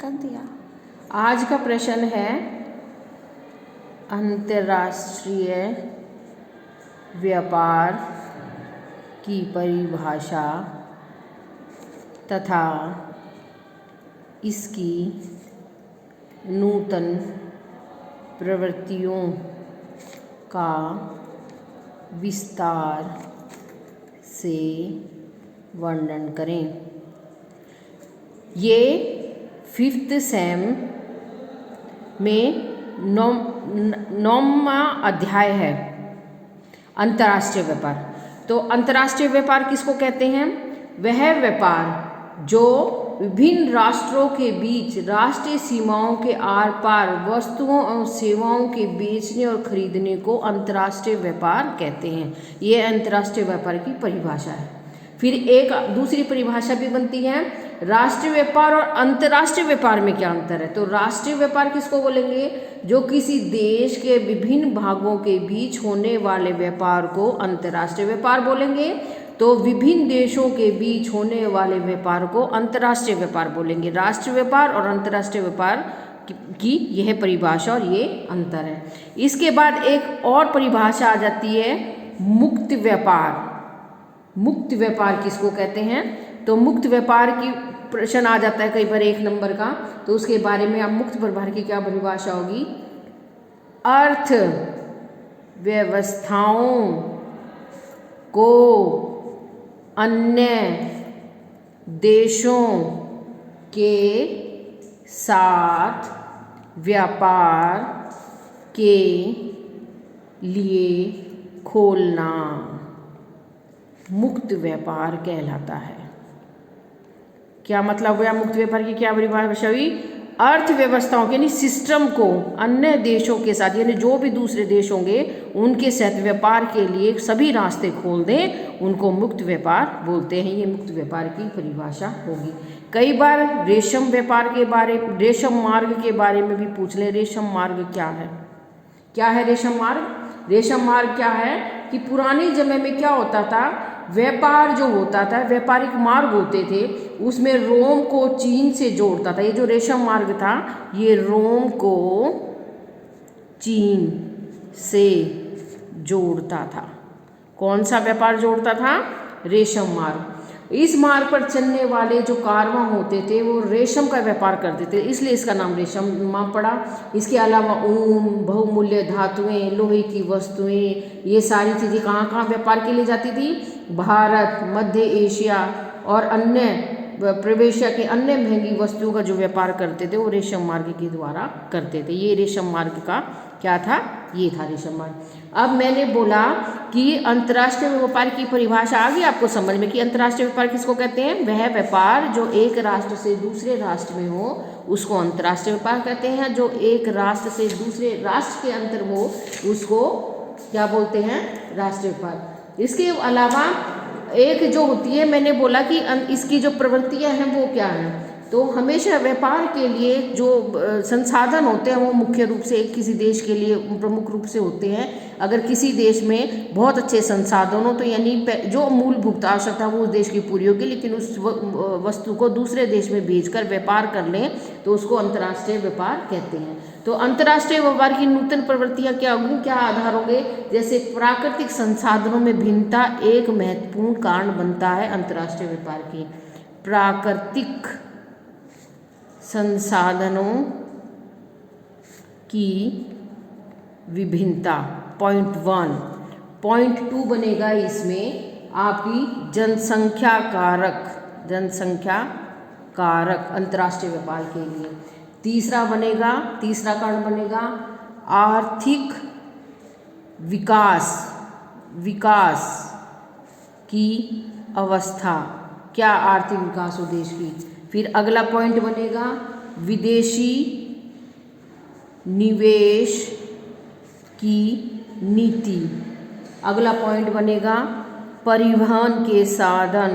कर दिया। आज का प्रश्न है अंतर्राष्ट्रीय व्यापार की परिभाषा तथा इसकी नूतन प्रवृत्तियों का विस्तार से वर्णन करें। ये 5th सेम में 9वां अध्याय है अंतर्राष्ट्रीय व्यापार। तो अंतर्राष्ट्रीय व्यापार किसको कहते हैं? वह व्यापार जो विभिन्न राष्ट्रों के बीच राष्ट्रीय सीमाओं के आर पार वस्तुओं और सेवाओं के बेचने और खरीदने को अंतर्राष्ट्रीय व्यापार कहते हैं। ये अंतर्राष्ट्रीय व्यापार की परिभाषा है। फिर एक दूसरी परिभाषा भी बनती है, राष्ट्रीय व्यापार और अंतर्राष्ट्रीय व्यापार में क्या अंतर है। तो राष्ट्रीय व्यापार किसको बोलेंगे? जो किसी देश के विभिन्न भागों के बीच होने वाले व्यापार को अंतर्राष्ट्रीय व्यापार बोलेंगे। तो विभिन्न देशों के बीच होने वाले व्यापार को अंतर्राष्ट्रीय व्यापार बोलेंगे। राष्ट्रीय व्यापार और अंतर्राष्ट्रीय व्यापार की यह परिभाषा और ये अंतर है। इसके बाद एक और परिभाषा आ जाती है मुक्त व्यापार। मुक्त व्यापार किसको कहते हैं? तो मुक्त व्यापार की प्रश्न आ जाता है कई बार 1 नंबर का, तो उसके बारे में आप मुक्त व्यापार की क्या परिभाषा होगी? अर्थ व्यवस्थाओं को अन्य देशों के साथ व्यापार के लिए खोलना मुक्त व्यापार कहलाता है। क्या मतलब हुआ मुक्त व्यापार की क्या परिभाषा हुई? अर्थव्यवस्थाओं के यानी सिस्टम को अन्य देशों के साथ यानी जो भी दूसरे देश होंगे उनके साथ व्यापार के लिए सभी रास्ते खोल दें, उनको मुक्त व्यापार बोलते हैं। ये मुक्त व्यापार की परिभाषा होगी। कई बार रेशम व्यापार के बारे रेशम मार्ग के बारे में भी पूछ ले। रेशम मार्ग क्या है? क्या है रेशम मार्ग? रेशम मार्ग क्या है कि पुराने समय में क्या होता था, व्यापार जो होता था, व्यापारिक मार्ग होते थे, उसमें रोम को चीन से जोड़ता था। ये जो रेशम मार्ग था ये रोम को चीन से जोड़ता था। कौन सा व्यापार जोड़ता था? रेशम मार्ग। इस मार्ग पर चलने वाले जो कारवां होते थे वो रेशम का व्यापार करते थे, इसलिए इसका नाम रेशम पड़ा। इसके अलावा ऊन, बहुमूल्य धातुएं, लोहे की वस्तुएं, ये सारी चीज़ें कहाँ कहाँ व्यापार के लिए जाती थी? भारत, मध्य एशिया और अन्य प्रवेशिया के अन्य महंगी वस्तुओं का जो व्यापार करते थे वो रेशम मार्ग के द्वारा करते थे। ये रेशम मार्ग का क्या था? ये था रेशम मार्ग। अब मैंने बोला कि अंतर्राष्ट्रीय व्यापार की परिभाषा आ गई आपको समझ में कि अंतर्राष्ट्रीय व्यापार किसको कहते हैं? वह व्यापार जो एक राष्ट्र से दूसरे राष्ट्र में हो उसको अंतर्राष्ट्रीय व्यापार कहते हैं। जो एक राष्ट्र से दूसरे राष्ट्र के अंतर हो उसको क्या बोलते हैं? राष्ट्रीय व्यापार। इसके अलावा एक जो होती है, मैंने बोला कि इसकी जो प्रवृत्तियां हैं वो क्या हैं। तो हमेशा व्यापार के लिए जो संसाधन होते हैं वो मुख्य रूप से किसी देश के लिए प्रमुख रूप से होते हैं। अगर किसी देश में बहुत अच्छे संसाधन हो तो यानी जो मूलभूत आवश्यकता वो उस देश की पूरी होगी, लेकिन उस वस्तु को दूसरे देश में भेजकर व्यापार कर लें तो उसको अंतर्राष्ट्रीय व्यापार कहते हैं। तो अंतर्राष्ट्रीय व्यापार की नूतन प्रवृत्तियां क्या होंगी, क्या आधार होंगे? जैसे प्राकृतिक संसाधनों में भिन्नता एक महत्वपूर्ण कारण बनता है अंतर्राष्ट्रीय व्यापार की। प्राकृतिक संसाधनों की विभिन्नता पॉइंट 1। पॉइंट 2 बनेगा इसमें आपकी जनसंख्या कारक अंतर्राष्ट्रीय व्यापार के लिए। तीसरा कारण बनेगा आर्थिक विकास की अवस्था। क्या आर्थिक विकास हो देश की। फिर अगला पॉइंट बनेगा विदेशी निवेश की नीति। अगला पॉइंट बनेगा परिवहन के साधन।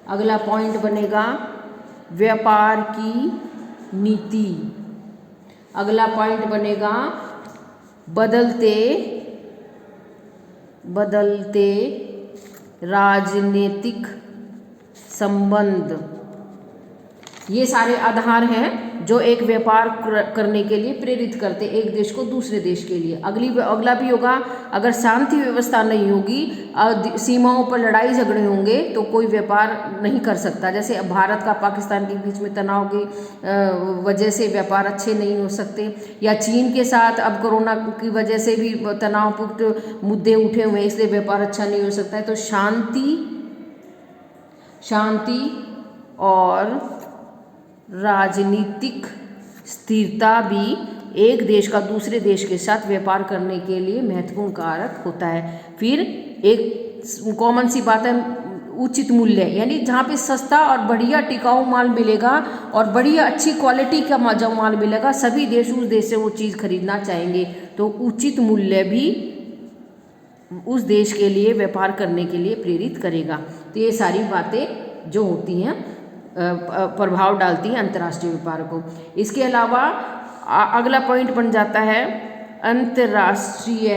अगला पॉइंट बनेगा व्यापार की नीति। अगला पॉइंट बनेगा बदलते राजनीतिक संबंध। ये सारे आधार हैं जो एक व्यापार करने के लिए प्रेरित करते एक देश को दूसरे देश के लिए। अगला भी होगा, अगर शांति व्यवस्था नहीं होगी, सीमाओं पर लड़ाई झगड़े होंगे तो कोई व्यापार नहीं कर सकता। जैसे भारत का पाकिस्तान के बीच में तनाव की वजह से व्यापार अच्छे नहीं हो सकते, या चीन के साथ अब कोरोना की वजह से भी तनावपूर्ण मुद्दे उठे हुए हैं, इसलिए व्यापार अच्छा नहीं हो सकता है। तो शांति और राजनीतिक स्थिरता भी एक देश का दूसरे देश के साथ व्यापार करने के लिए महत्वपूर्ण कारक होता है। फिर एक कॉमन सी बात है, उचित मूल्य, यानी जहाँ पे सस्ता और बढ़िया टिकाऊ माल मिलेगा और बढ़िया अच्छी क्वालिटी का जब माल मिलेगा, सभी देश उस देश से वो चीज़ खरीदना चाहेंगे। तो उचित मूल्य भी उस देश के लिए व्यापार करने के लिए प्रेरित करेगा। तो ये सारी बातें जो होती हैं प्रभाव डालती है अंतर्राष्ट्रीय व्यापार को। इसके अलावा अगला पॉइंट बन जाता है अंतर्राष्ट्रीय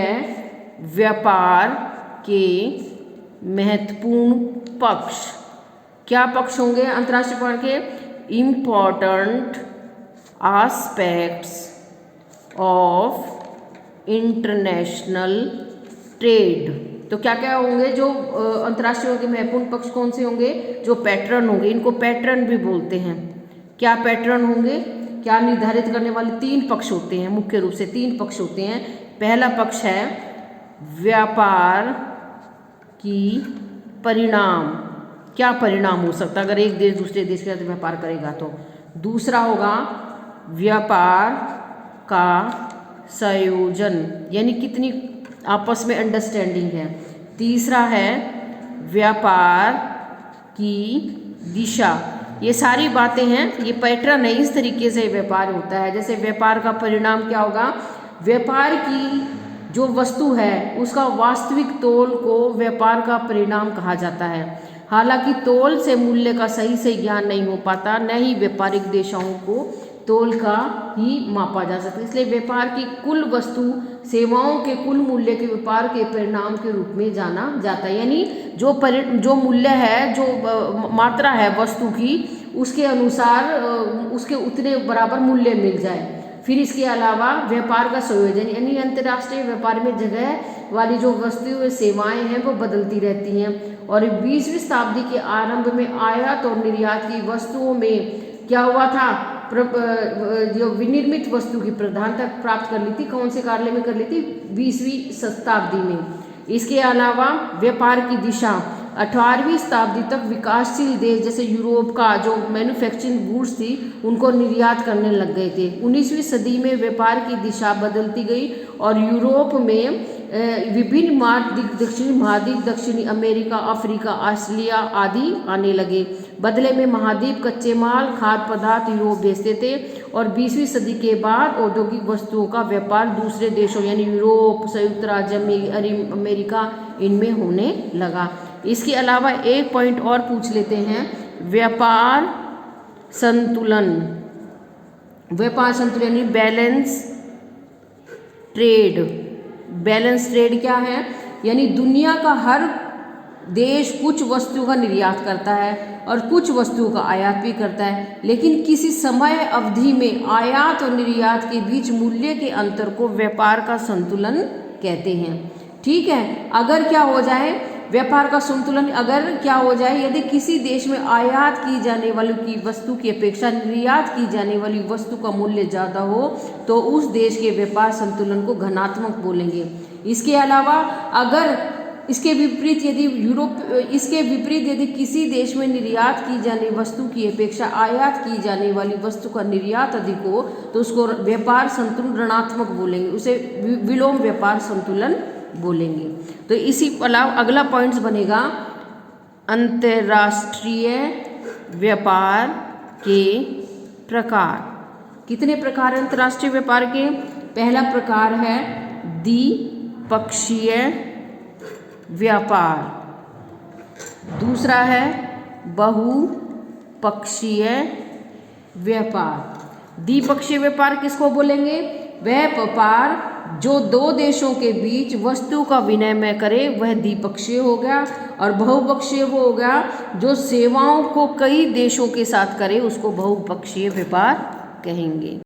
व्यापार के महत्वपूर्ण पक्ष। क्या पक्ष होंगे अंतर्राष्ट्रीय व्यापार के? Important aspects of international trade. तो क्या क्या होंगे जो अंतर्राष्ट्रीय के महत्वपूर्ण पक्ष कौन से होंगे? जो पैटर्न होंगे, इनको पैटर्न भी बोलते हैं। क्या पैटर्न होंगे? क्या निर्धारित करने वाले 3 पक्ष होते हैं, मुख्य रूप से 3 पक्ष होते हैं। पहला पक्ष है व्यापार की परिणाम, क्या परिणाम हो सकता है अगर एक देश दूसरे देश के साथ व्यापार करेगा तो। दूसरा होगा व्यापार का संयोजन, यानी कितनी आपस में अंडरस्टैंडिंग है। तीसरा है व्यापार की दिशा। ये सारी बातें हैं, ये पैटर्न है, इस तरीके से व्यापार होता है। जैसे व्यापार का परिणाम क्या होगा? व्यापार की जो वस्तु है उसका वास्तविक तोल को व्यापार का परिणाम कहा जाता है। हालांकि तोल से मूल्य का सही ज्ञान नहीं हो पाता, न ही व्यापारिक दिशाओं को तोल का ही मापा जा सकता है। इसलिए व्यापार की कुल वस्तु सेवाओं के कुल मूल्य के व्यापार के परिणाम के रूप में जाना जाता है। यानी जो मूल्य है, जो मात्रा है वस्तु की, उसके अनुसार उसके उतने बराबर मूल्य मिल जाए। फिर इसके अलावा व्यापार का संयोजन, यानी अंतर्राष्ट्रीय व्यापार में जगह वाली जो वस्तुएं सेवाएं हैं वो बदलती रहती हैं। और 20वीं शताब्दी के आरंभ में आयात और निर्यात की वस्तुओं में क्या हुआ था? जो विनिर्मित वस्तु की प्रधानता प्राप्त कर ली थी, कौन से कार्य में कर ली थी? 20वीं शताब्दी में। इसके अलावा व्यापार की दिशा 18वीं शताब्दी तक विकासशील देश जैसे यूरोप का जो मैन्युफैक्चरिंग गुड्स थी उनको निर्यात करने लग गए थे। 19वीं सदी में व्यापार की दिशा बदलती गई और यूरोप में विभिन्न महाद्वीप, दक्षिणी महाद्वीप, दक्षिणी अमेरिका, अफ्रीका, ऑस्ट्रेलिया आदि आने लगे। बदले में महाद्वीप कच्चे माल, खाद्य पदार्थ यूरोप भेजते थे और 20वीं सदी के बाद औद्योगिक वस्तुओं का व्यापार दूसरे देशों यानी यूरोप, संयुक्त राज्य अमेरिका इनमें होने लगा। इसके अलावा एक पॉइंट और पूछ लेते हैं, व्यापार संतुलन। व्यापार संतुलन यानी बैलेंस ट्रेड। बैलेंस ट्रेड क्या है? यानी दुनिया का हर देश कुछ वस्तुओं का निर्यात करता है और कुछ वस्तुओं का आयात भी करता है, लेकिन किसी समय अवधि में आयात और निर्यात के बीच मूल्य के अंतर को व्यापार का संतुलन कहते हैं। ठीक है, अगर क्या हो जाए व्यापार का संतुलन, अगर क्या हो जाए यदि किसी देश में आयात की जाने वाली की वस्तु की अपेक्षा निर्यात की जाने वाली वस्तु का मूल्य ज़्यादा हो तो उस देश के व्यापार संतुलन को धनात्मक बोलेंगे। इसके अलावा अगर इसके विपरीत यदि किसी देश में निर्यात की जाने वस्तु की अपेक्षा आयात की जाने वाली वस्तु का निर्यात अधिक हो तो उसको व्यापार संतुलन ऋणात्मक बोलेंगे, उसे विलोम व्यापार संतुलन बोलेंगे। तो इसी अलावा अगला पॉइंट्स बनेगा अंतर्राष्ट्रीय व्यापार के प्रकार। कितने प्रकार हैं अंतर्राष्ट्रीय व्यापार के? पहला प्रकार है द्विपक्षीय व्यापार, दूसरा है बहुपक्षीय व्यापार। द्विपक्षीय व्यापार किसको बोलेंगे? वह व्यापार जो दो देशों के बीच वस्तु का विनिमय करे वह द्विपक्षीय हो गया, और बहुपक्षीय वो हो गया जो सेवाओं को कई देशों के साथ करे, उसको बहुपक्षीय व्यापार कहेंगे।